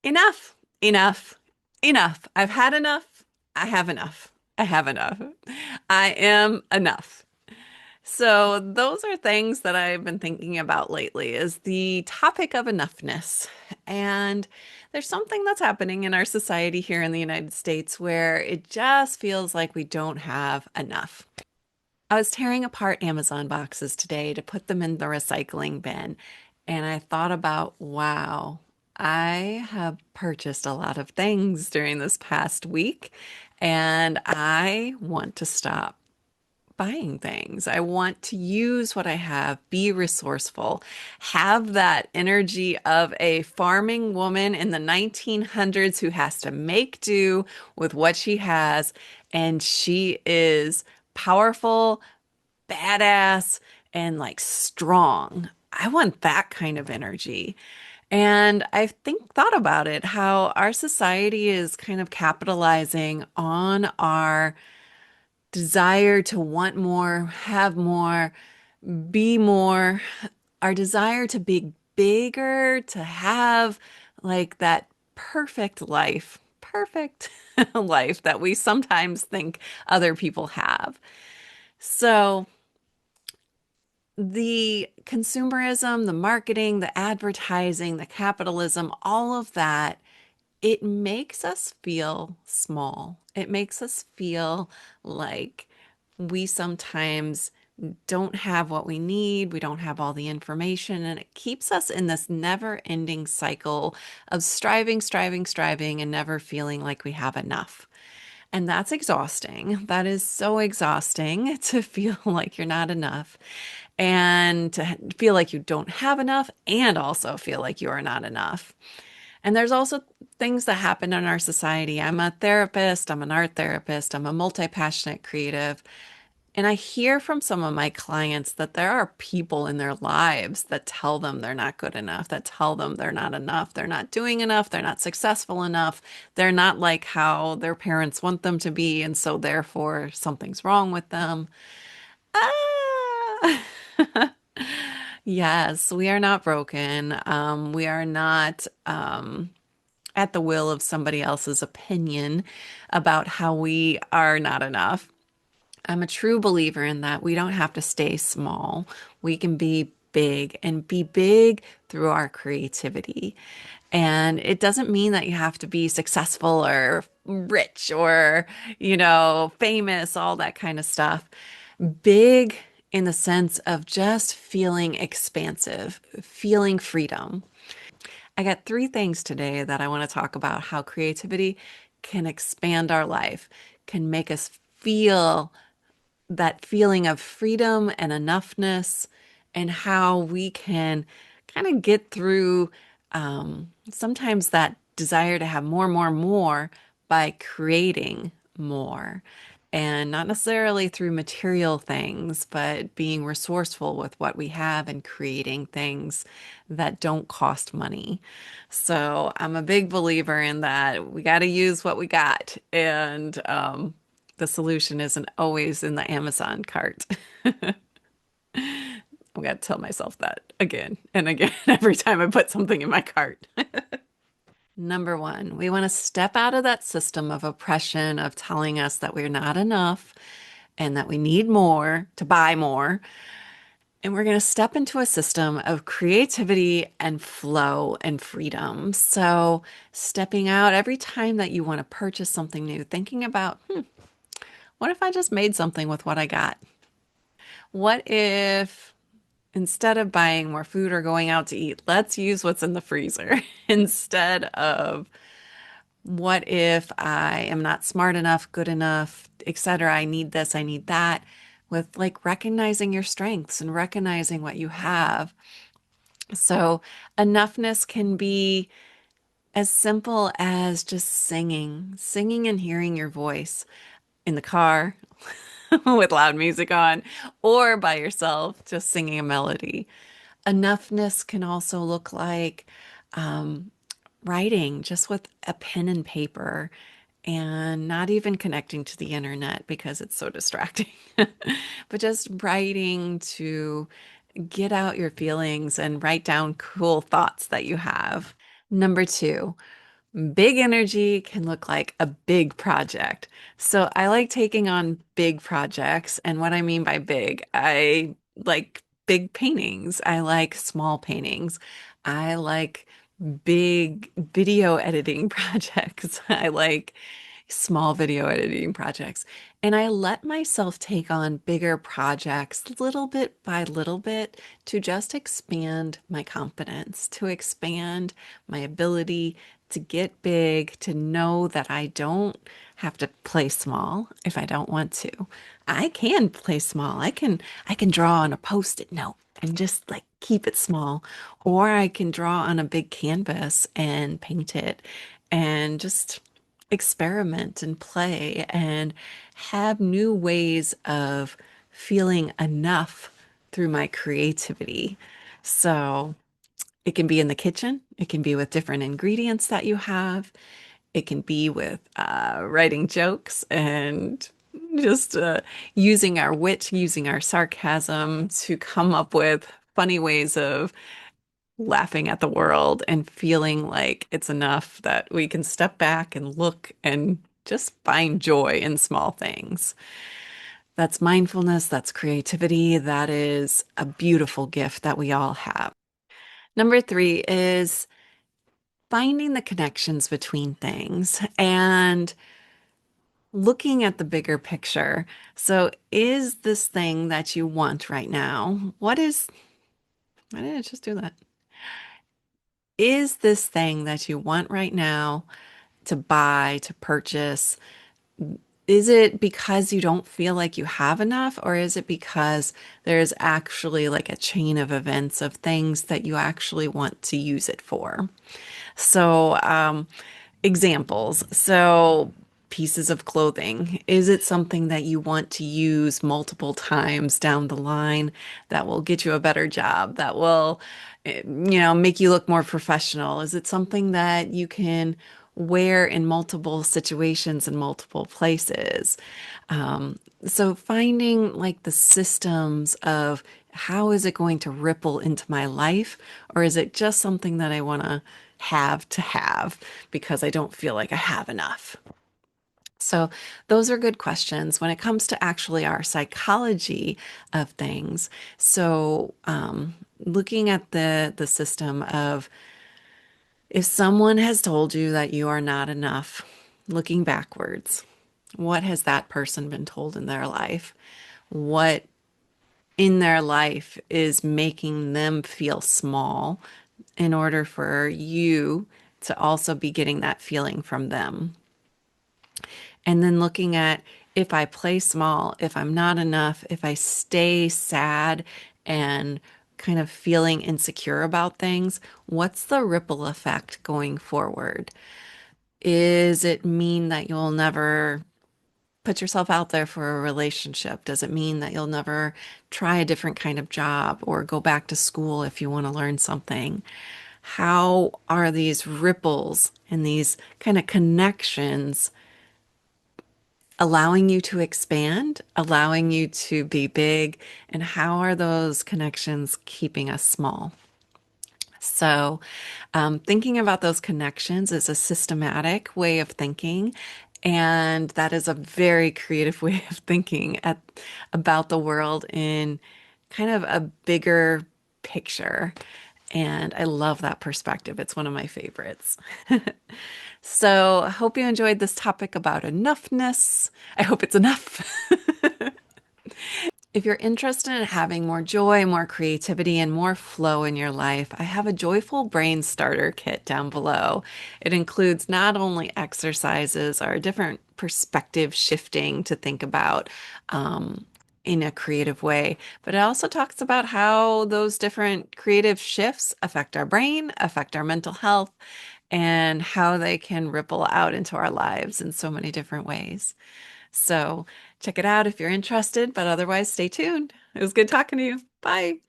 Enough, enough, enough. I've had enough. I have enough. I have enough. I am enough. So those are things that I've been thinking about lately is the topic of enoughness. And there's something that's happening in our society here in the United States where it just feels like we don't have enough. I was tearing apart Amazon boxes today to put them in the recycling bin, and I thought about, wow, I have purchased a lot of things during this past week, and I want to stop buying things. I want to use what I have, be resourceful, have that energy of a farming woman in the 1900s who has to make do with what she has, and she is powerful, badass, and like strong. I want that kind of energy. And I thought about it, how our society is kind of capitalizing on our desire to want more, have more, be more, our desire to be bigger, to have like that perfect life that we sometimes think other people have. So the consumerism, the marketing, the advertising, the capitalism, all of that, it makes us feel small. It makes us feel like we sometimes don't have what we need. We don't have all the information, and it keeps us in this never-ending cycle of striving, and never feeling like we have enough. And that's exhausting. That is so exhausting to feel like you're not enough and to feel like you don't have enough and also feel like you are not enough. And there's also things that happen in our society. I'm a therapist, I'm an art therapist, I'm a multi-passionate creative. And I hear from some of my clients that there are people in their lives that tell them they're not good enough, that tell them they're not enough, they're not doing enough, they're not successful enough, they're not like how their parents want them to be, and so therefore something's wrong with them. Ah! Yes, we are not broken. We are not at the will of somebody else's opinion about how we are not enough. I'm a true believer in that we don't have to stay small. We can be big and be big through our creativity. And it doesn't mean that you have to be successful or rich or, famous, all that kind of stuff. Big in the sense of just feeling expansive, feeling freedom. I got three things today that I want to talk about how creativity can expand our life, can make us feel that feeling of freedom and enoughness, and how we can kind of get through sometimes that desire to have more by creating more. And not necessarily through material things, but being resourceful with what we have and creating things that don't cost money. So I'm a big believer in that we got to use what we got. And the solution isn't always in the Amazon cart. I've got to tell myself that again and again every time I put something in my cart. Number one, we want to step out of that system of oppression of telling us that we're not enough and that we need more to buy more. And we're going to step into a system of creativity and flow and freedom. So, stepping out every time that you want to purchase something new, thinking about, what if I just made something with what I got? What if instead of buying more food or going out to eat, let's use what's in the freezer instead of what if I am not smart enough, good enough, etc. I need this, I need that, with like recognizing your strengths and recognizing what you have. So, enoughness can be as simple as just singing and hearing your voice in the car with loud music on, or by yourself, just singing a melody. Enoughness can also look like um, writing just with a pen and paper and not even connecting to the internet because it's so distracting, but just writing to get out your feelings and write down cool thoughts that you have. Number two, Big energy can look like a big project. So I like taking on big projects. And what I mean by big, I like big paintings. I like small paintings. I like big video editing projects. I like small video editing projects. And I let myself take on bigger projects little bit by little bit to just expand my confidence, to expand my ability to get big, to know that I don't have to play small if I don't want to. I can play small. I can draw on a post-it note and just like keep it small, or I can draw on a big canvas and paint it and just experiment and play and have new ways of feeling enough through my creativity. So it can be in the kitchen, it can be with different ingredients that you have, it can be with writing jokes and just using our wit, using our sarcasm to come up with funny ways of laughing at the world and feeling like it's enough that we can step back and look and just find joy in small things. That's mindfulness, that's creativity, that is a beautiful gift that we all have. Number three is finding the connections between things and looking at the bigger picture. So, is this thing that you want right now? Why did I just do that? Is this thing that you want right now to buy, to purchase? Is it because you don't feel like you have enough, or is it because there's actually like a chain of events of things that you actually want to use it for? So, examples. So, pieces of clothing. Is it something that you want to use multiple times down the line that will get you a better job, that will, make you look more professional? Is it something that you can wear in multiple situations in multiple places? So finding like the systems of how is it going to ripple into my life, or is it just something that I want to have because I don't feel like I have enough? So those are good questions when it comes to actually our psychology of things. So looking at the system of if someone has told you that you are not enough, looking backwards, what has that person been told in their life? What in their life is making them feel small in order for you to also be getting that feeling from them? And then looking at if I play small, if I'm not enough, if I stay sad and kind of feeling insecure about things, what's the ripple effect going forward? Is it mean that you'll never put yourself out there for a relationship? Does it mean that you'll never try a different kind of job or go back to school if you want to learn something? How are these ripples and these kind of connections allowing you to expand, allowing you to be big, and how are those connections keeping us small? So, thinking about those connections is a systematic way of thinking, and that is a very creative way of thinking about the world in kind of a bigger picture. And I love that perspective. It's one of my favorites. So, I hope you enjoyed this topic about enoughness. I hope it's enough. If you're interested in having more joy, more creativity, and more flow in your life, I have a joyful brain starter kit down below. It includes not only exercises or different perspective shifting to think about in a creative way, but it also talks about how those different creative shifts affect our brain, affect our mental health, and how they can ripple out into our lives in so many different ways. So check it out if you're interested, but otherwise stay tuned. It was good talking to you. Bye.